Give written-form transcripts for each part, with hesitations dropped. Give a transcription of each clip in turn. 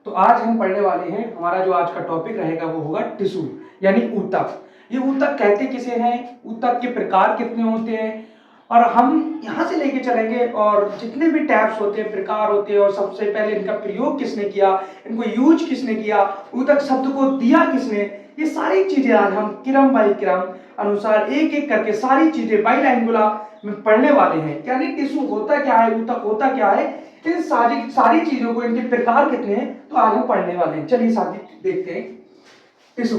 तो आज हम पढ़ने वाले हैं, हमारा जो आज का टॉपिक रहेगा वो होगा टिश्यू यानी ऊतक। ये ऊतक कहते किसे हैं, ऊतक के प्रकार कितने होते हैं, और हम यहाँ से लेके चलेंगे और जितने भी टाइप्स होते हैं, प्रकार होते हैं, और सबसे पहले इनका प्रयोग किसने किया, इनको यूज किसने किया, ऊतक शब्द को दिया किसने, ये सारी चीजें आज हम क्रम बाई क्रम अनुसार एक एक करके सारी चीजें बाइलैंगुला में पढ़ने वाले हैं। यानी टिश्यू होता क्या है, ऊतक होता क्या है, इन सारी चीजों को, इनके प्रकार कितने हैं, तो आज हम पढ़ने वाले हैं। चलिए साथी देखते हैं। टिश्यू,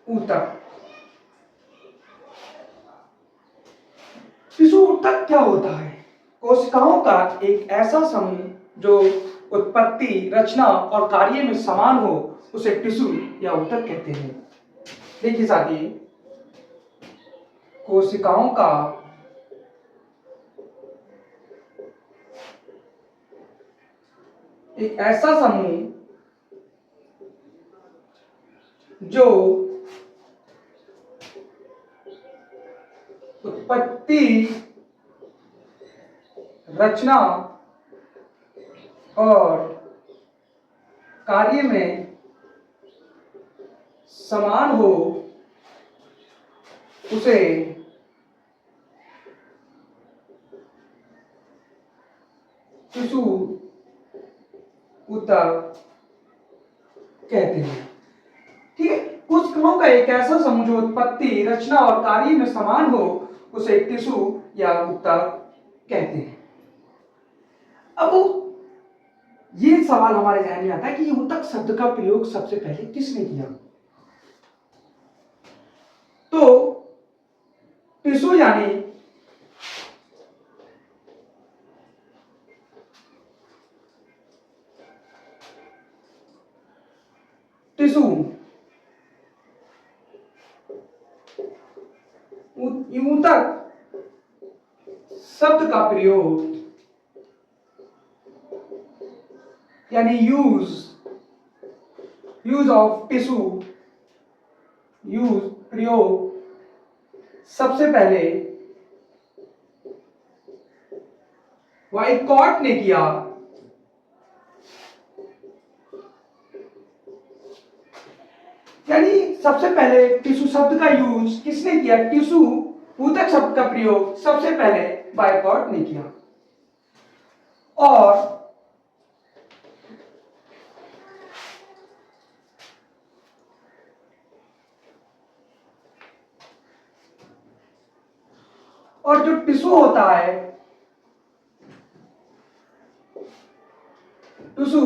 ऊतक। टिश्यू ऊतक क्या होता है? कोशिकाओं का एक ऐसा समूह जो उत्पत्ति, रचना और कार्य में समान हो, उसे टिश्यू या ऊतक कहते हैं। देखिए साथी, कोशिकाओं का एक ऐसा समूह जो उत्पत्ति, रचना और कार्य में समान हो, उसे टिश्यू ऊतक कहते हैं। ठीक है, कोशिकाओं का एक ऐसा समूह जो उत्पत्ति, रचना और कार्य में समान हो, उसे टिश्यू या ऊतक कहते हैं। अब ये सवाल हमारे ध्यान में आता है कि ये ऊतक शब्द का प्रयोग सबसे पहले किसने किया? तो टिश्यू यानी टिश्यू, ऊतक शब्द का प्रयोग यानी यूज ऑफ टिश्यू, प्रयोग सबसे पहले वाइकॉट ने किया। यानी सबसे पहले टिश्यू शब्द का यूज किसने किया? टिश्यू ऊतक शब्द का प्रयोग सबसे पहले वाइकॉट ने किया। और जो टिश्यू होता है, टिश्यू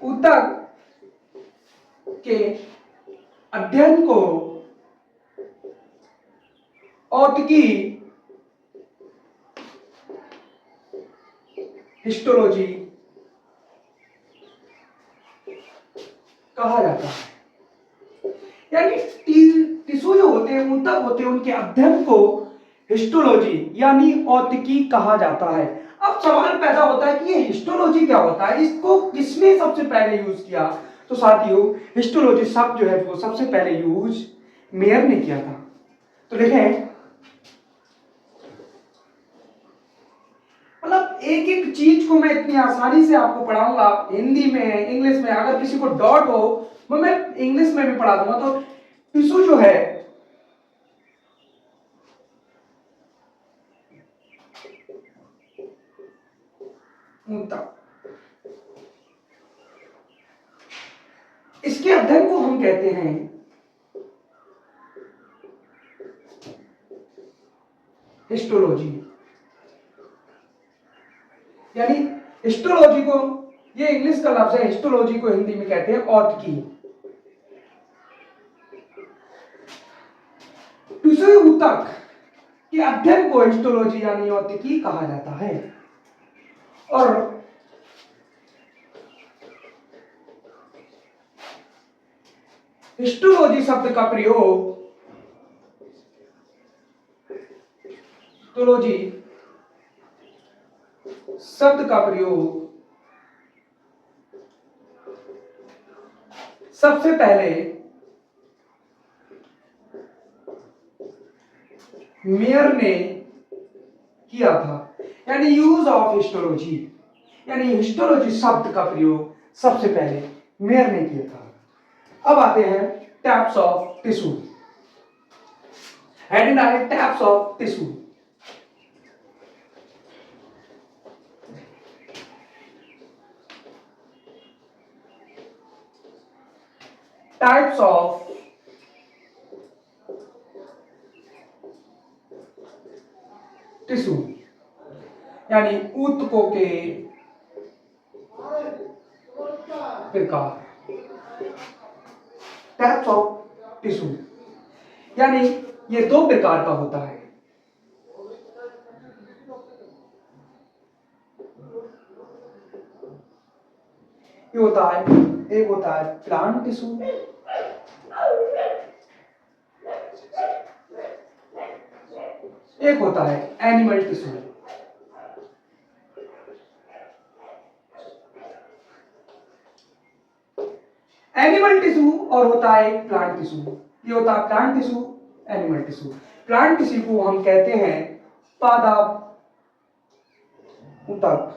ऊतक के अध्ययन को औतकी हिस्टोलॉजी कहा जाता है। यानी टिश्यू जो होते हैं, ऊतक होते हैं, उनके अध्ययन को हिस्टोलॉजी यानी औतकी कहा जाता है। अब सवाल पैदा होता है कि ये हिस्टोलॉजी क्या होता है, इसको किसने सबसे पहले यूज किया? तो साथियों, हिस्टोलॉजी शब्द जो है वो सबसे पहले यूज मेयर ने किया था। तो देखें, मतलब एक एक चीज को मैं इतनी आसानी से आपको पढ़ाऊंगा, हिंदी में, इंग्लिश में, अगर किसी को डाउट हो मैं इंग्लिश में भी पढ़ा दूंगा। तो टिश्यू जो है ऊतक, इसके अध्ययन को हम कहते हैं हिस्टोलॉजी। यानी हिस्टोलॉजी को, ये इंग्लिश का लफ्ज है, हिस्टोलॉजी को हिंदी में कहते हैं औतकी। टिश्यू ऊतक के अध्ययन को हिस्टोलॉजी यानी औतकी कहा जाता है। और हिस्टोलॉजी शब्द का प्रयोग, हिस्टोलॉजी शब्द का प्रयोग सबसे पहले मेयर ने किया था, यानी यूज ऑफ हिस्टोलॉजी, यानी हिस्टोलॉजी शब्द का प्रयोग सबसे पहले मेयर ने किया था। अब आते हैं टाइप्स ऑफ टिश्यू। हेडिंग है types of tissue. Types of tissue, यानी ऊतकों के प्रकार। टाइप्स ऑफ टिश्यू, यानी ये दो प्रकार का होता है। ये होता है, एक होता है प्लांट टिश्यू, एक होता है एनिमल टिश्यू। एनिमल टिश्यू और होता है प्लांट टिश्यू। ये होता है plant tissue, animal tissue. Plant tissue को हम कहते हैं पादप ऊतक,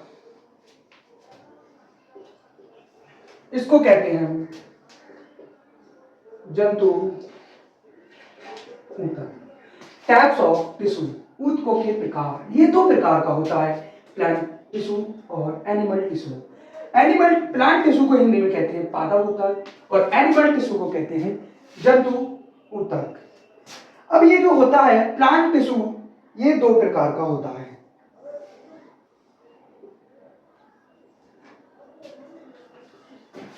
इसको कहते हैं हम जंतु ऊतक। टाइप्स ऑफ टिश्यू, ऊतकों के प्रकार। ये दो प्रकार का होता है, प्लांट टिश्यू और animal tissue. Animal plant tissue को हिंदी में कहते हैं पादप ऊतक और एनिमल टिश्यू को कहते हैं जंतु ऊतक। अब ये जो होता है प्लांट टिश्यू, ये दो प्रकार का होता है।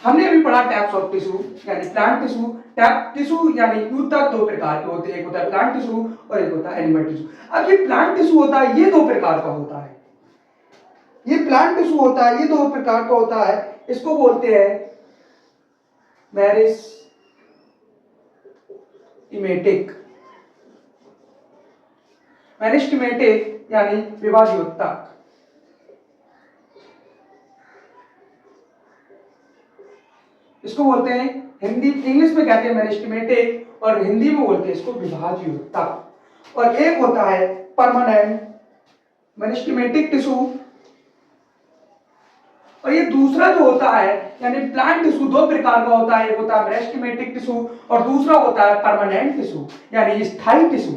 हमने अभी पढ़ा टाइप्स ऑफ टिश्यू, यानी प्लांट टिश्यू। टाइप टिश्यू यानी ऊतक दो प्रकार के होते हैं, एक होता है प्लांट टिश्यू और एक होता है एनिमल टिश्यू। अब ये प्लांट टिश्यू होता है, ये दो प्रकार का होता है। ये प्लांट टिश्यू होता है, ये दो प्रकार का होता है। इसको बोलते हैं मेरिस्टेमेटिक, मेरिस्टेमेटिक यानी विभाज्य ऊतक। इसको बोलते हैं हिंदी, इंग्लिश में कहते हैं मेरिस्टेमेटिक और हिंदी में बोलते हैं इसको विभाज्य ऊतक। और एक होता है परमानेंट मेरिस्टेमेटिक टिश्यू, और ये दूसरा जो होता है यानी प्लांट टिश्यू दो प्रकार का होता है, एक होता है मेरिस्टेमेटिक टिश्यू और दूसरा होता है परमानेंट टिश्यू यानी स्थायी टिश्यू।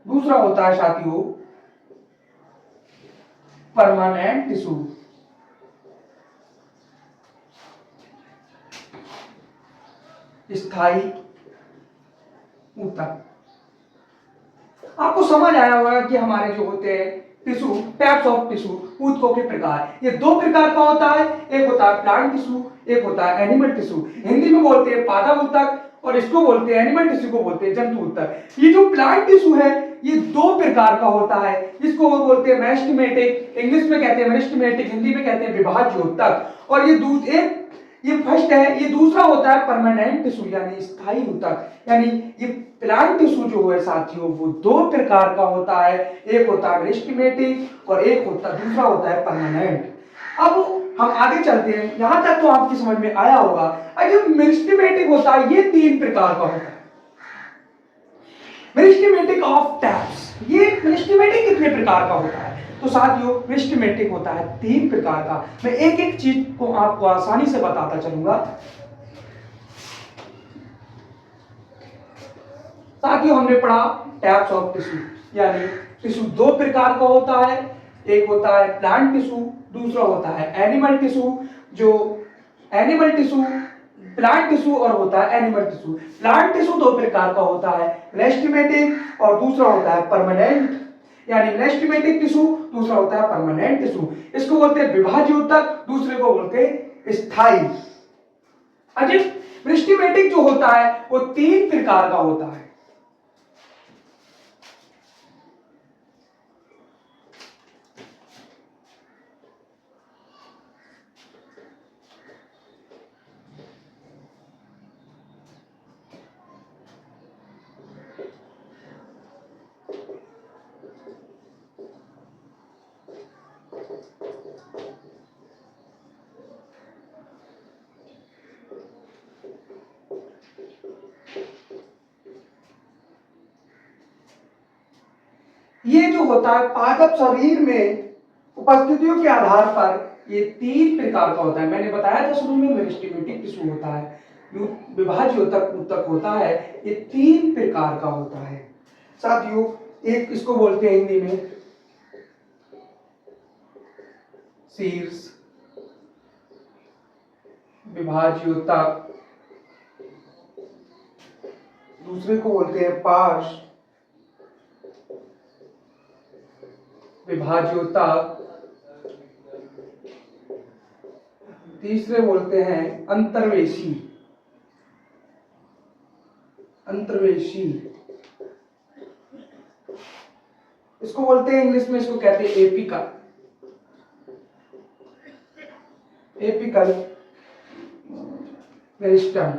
दूसरा होता है साथियों परमानेंट टिश्यू। स्थायी ऊतक। आपको समझ आया होगा कि हमारे जो होते हैं टिश्यू, टाइप्स ऑफ टिश्यू, ऊतकों के प्रकार, ये दो प्रकार का होता है, एक होता है प्लांट टिश्यू, एक होता है एनिमल टिश्यू। हिंदी में बोलते हैं पादप ऊतक और इसको बोलते हैं एनिमल टिश्यू को बोलते हैं जंतु ऊतक। ये जो प्लांट टिश्यू है ये दो प्रकार का होता है, इसको वो बोलते हैं मेरिस्टेमेटिक, इंग्लिश में कहते हैं मेरिस्टेमेटिक, हिंदी में कहते हैं विभाज्य ऊतक। और ये फर्स्ट है, ये दूसरा होता है परमानेंट टिश्यू यानी स्थायी ऊतक। यानी ये प्लांट टिश्यू जो है साथियों वो दो प्रकार का होता है, एक होता है मेरिस्टेमेटिक और एक दूसरा होता है परमानेंट। अब हम आगे चलते हैं, यहां तक तो आपकी समझ में आया होगा। जो मेरिस्टेमेटिक होता है ये तीन प्रकार का होता है। मेरिस्टेमेटिक ऑफ टाइप्स, ये मेरिस्टेमेटिक कितने प्रकार का होता है? तो साथियों मेरिस्टेमेटिक होता है तीन प्रकार का। मैं एक एक चीज को आपको आसानी से बताता चलूंगा। साथियों हमने पढ़ा टाइप्स ऑफ टिश्यू, यानी टिश्यू दो प्रकार का होता है, एक होता है प्लांट टिश्यू, दूसरा होता है एनिमल टिश्यू। जो एनिमल टिश्यू, प्लांट टिश्यू और होता है एनिमल टिश्यू। प्लांट टिश्यू दो प्रकार का होता है, मेरिस्टेमेटिक और दूसरा होता है परमानेंट, यानी मेरिस्टेमेटिक टिश्यू दूसरा होता है परमानेंट टिश्यू। इसको बोलते हैं विभाज्य ऊतक, दूसरे को बोलते हैं स्थायी। अजीब मेरिस्टेमेटिक जो होता है वो तीन प्रकार का होता है। ये जो होता है पादप शरीर में उपस्थितियों के आधार पर ये 3 प्रकार का होता है। मैंने बताया था शुरू में मेरिस्टेमेटिक टिश्यू होता है, विभाज्य ऊतक ऊतक होता है, ये 3 प्रकार का होता है साथियों। एक इसको बोलते हैं हिंदी में शीर्ष विभाज्य ऊतक, दूसरे को बोलते हैं पार्श्व विभाज्य ऊतक, तीसरे बोलते हैं अंतर्वेशी अंतर्वेशी, इसको बोलते हैं इंग्लिश में, इसको कहते हैं apical apical meristem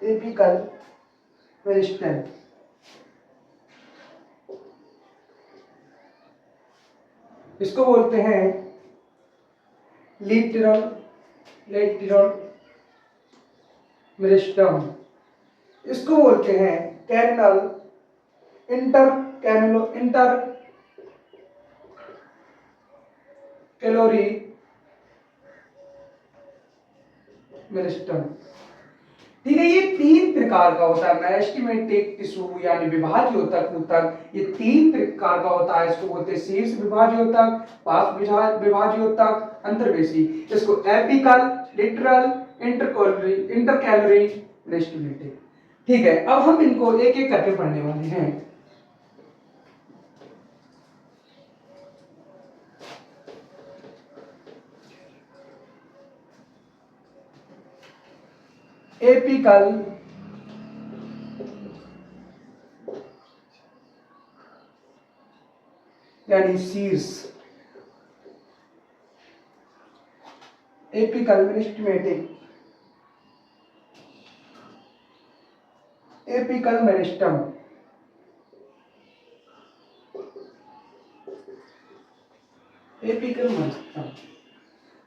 apical meristem. इसको बोलते हैं लेटरल मेरिस्टेम, इसको बोलते हैं कैनल इंटर कैलोरी मेरिस्टेम। ठीक है, ये 3 प्रकार का होता है मेरिस्टेमेटिक टिश्यू यानी विभाज्य ऊतक, ये 3 प्रकार का होता है। इसको बोलते हैं शीर्ष विभाज्य ऊतक, पार्श्व विभाज्य ऊतक, अंतर्वेशी। इसको एपिकल, लेटरल, इंटरकैलोरी मेरिस्टेमेटिक। ठीक है, अब हम इनको एक एक करके पढ़ने वाले हैं। एपिकल यानी शीर्ष, apical meristematic, apical meristem, apical meristem.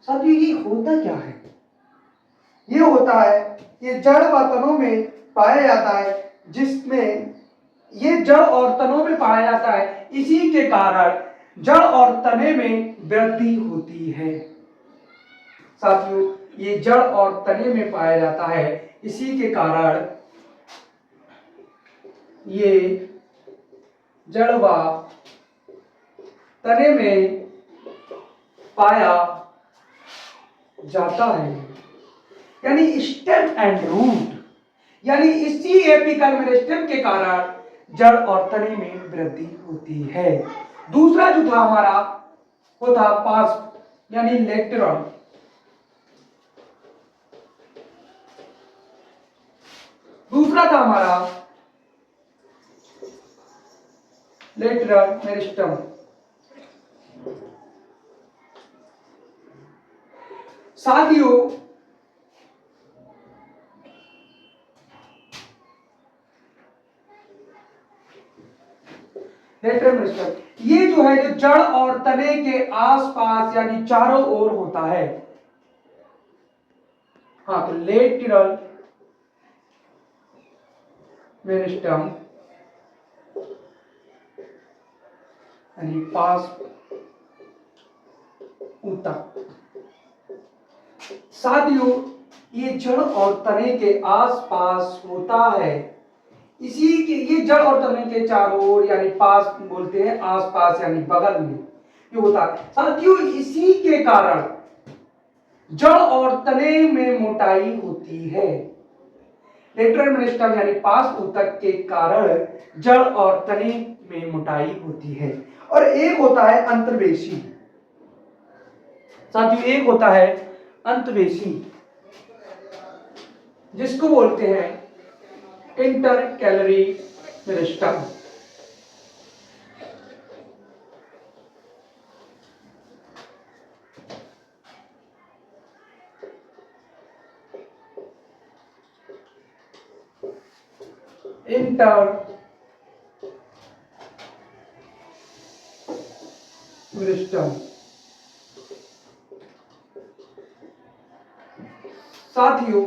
साथियों ये होता क्या है? ये होता है, ये जड़ व तनों में पाया जाता है, जिसमें ये जड़ और तनों में पाया जाता है, इसी के कारण जड़ और तने में वृद्धि होती है। साथियों ये जड़ और तने में पाया जाता है, इसी के कारण ये जड़ व तने में पाया जाता है, यानी स्टेम एंड रूट, यानी इसी एपिकल मेरिस्टेम के कारण जड़ और तने में वृद्धि होती है। दूसरा जो था हमारा वो था पार्श्व यानी लेटरल, दूसरा था हमारा लेटरल मेरिस्टेम। साथियों लेटरल मेरिस्टेम ये जो है, जो जड़ और तने के आसपास यानी चारों ओर होता है। हाँ, तो लेटरल मेरिस्टेम यानी पार्श्व ऊतक। साथियों ये जड़ और तने के आसपास होता है, इसी के ये जड़ और तने के चारों ओर यानी पास बोलते हैं, आसपास यानी बगल में ये होता है। साथियों इसी के कारण जड़ और तने में मोटाई होती है। लेटरल मेरिस्टेम यानी पास ऊतक के कारण जड़ और तने में मोटाई होती है। और एक होता है अंतर्वेशी। साथियों एक होता है अंतर्वेशी, जिसको बोलते हैं इंटरकैलोरी मेरिस्टेम। Inter meristem. साथियों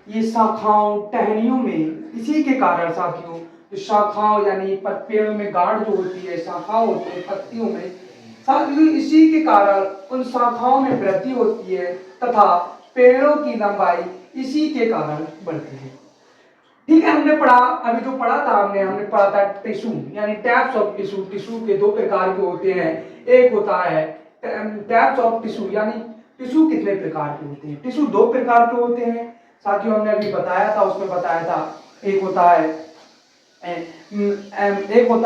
ये शाखाओं टहनियों में, इसी के कारण साथियों जो शाखाओं यानी पेड़ों में गांठ जो होती है, शाखाओं होती है पत्तियों में, साथ ही इसी के कारण उन शाखाओं में वृद्धि होती है तथा पेड़ों की लंबाई इसी के कारण बढ़ती है। ठीक है, हमने पढ़ा, अभी जो पढ़ा था हमने पढ़ा था टिश्यू यानी टाइप्स ऑफ टिश्यू। टिश्यू के दो प्रकार के होते हैं, एक होता है टाइप्स ऑफ टिश्यू यानी टिश्यू कितने प्रकार के होते हैं। टिश्यू दो प्रकार के होते हैं, साथियों हमने अभी बताया था, उसमें बताया था एक होता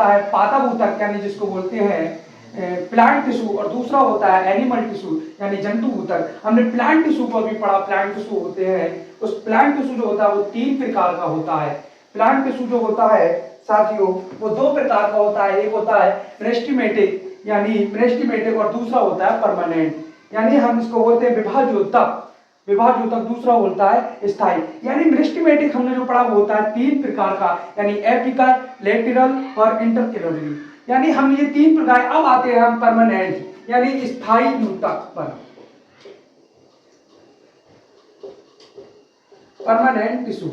है पादप ऊतक यानी जिसको बोलते हैं प्लांट टिश्यू, और दूसरा होता है एनिमल टिश्यू यानी जंतु ऊतक। हमने प्लांट टिश्यू को अभी पढ़ा। प्लांट टिश्यू होते हैं, उस प्लांट टिश्यू जो होता है वो 3 प्रकार का होता है। प्लांट टिश्यू जो होता है साथियों वो 2 प्रकार का होता है, एक होता है मेरिस्टेमेटिक यानी मेरिस्टेमेटिक और दूसरा होता है परमानेंट यानी हम इसको बोलते हैं विभाज्योतक। विभाज्योतक दूसरा होता है स्थायी यानी मेरिस्टेमेटिक हमने जो पढ़ा वो होता है 3 प्रकार का यानी एपिकल, लेटरल और इंटरकैलोरी यानी हम ये 3 प्रकार। अब आते हैं हम परमानेंट यानी स्थायी ऊतक पर। परमानेंट टिश्यू,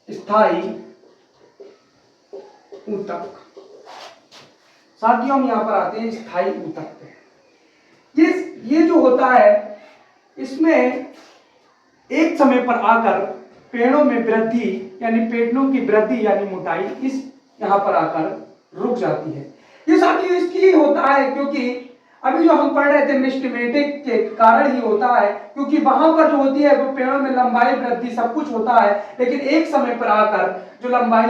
स्थायी ऊतक। साथियों हम यहां पर आते हैं स्थायी ऊतक पे। ये जो होता है इसमें एक समय पर आकर पेड़ों में वृद्धि यानी पेड़ों की वृद्धि यानी मोटाई इस यहां पर आकर रुक जाती है। ये साथियों इसलिए होता है क्योंकि अभी जो हम पढ़ रहे थे मेरिस्टेमेटिक के कारण ही होता है, क्योंकि वहां पर जो होती है वो पेड़ों में लंबाई वृद्धि सब कुछ होता है, लेकिन एक समय पर आकर जो लंबाई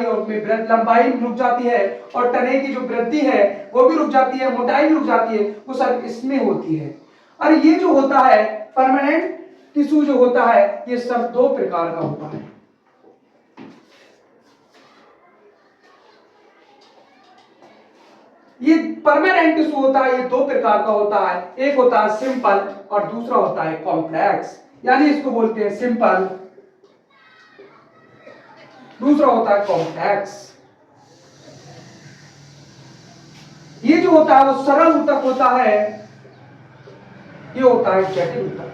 रुक जाती है और तने की जो वृद्धि है वो भी रुक जाती है, मोटाई भी रुक जाती है, वो सब इसमें होती है। और ये जो होता है परमानेंट टिश्यू जो होता है ये सब 2 प्रकार का होता है। ये परमानेंट टिश्यू होता है, ये 2 प्रकार का होता है, एक होता है सिंपल और दूसरा होता है कॉम्प्लेक्स यानी इसको बोलते हैं सिंपल, दूसरा होता है कॉम्प्लेक्स। ये जो होता है वो सरल ऊतक होता है, ये होता है जटिल ऊतक।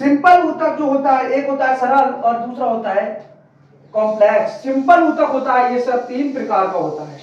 सिंपल ऊतक जो होता है एक होता है सरल और दूसरा होता है कॉम्प्लेक्स। सिंपल ऊतक होता है ये सब 3 प्रकार का होता है।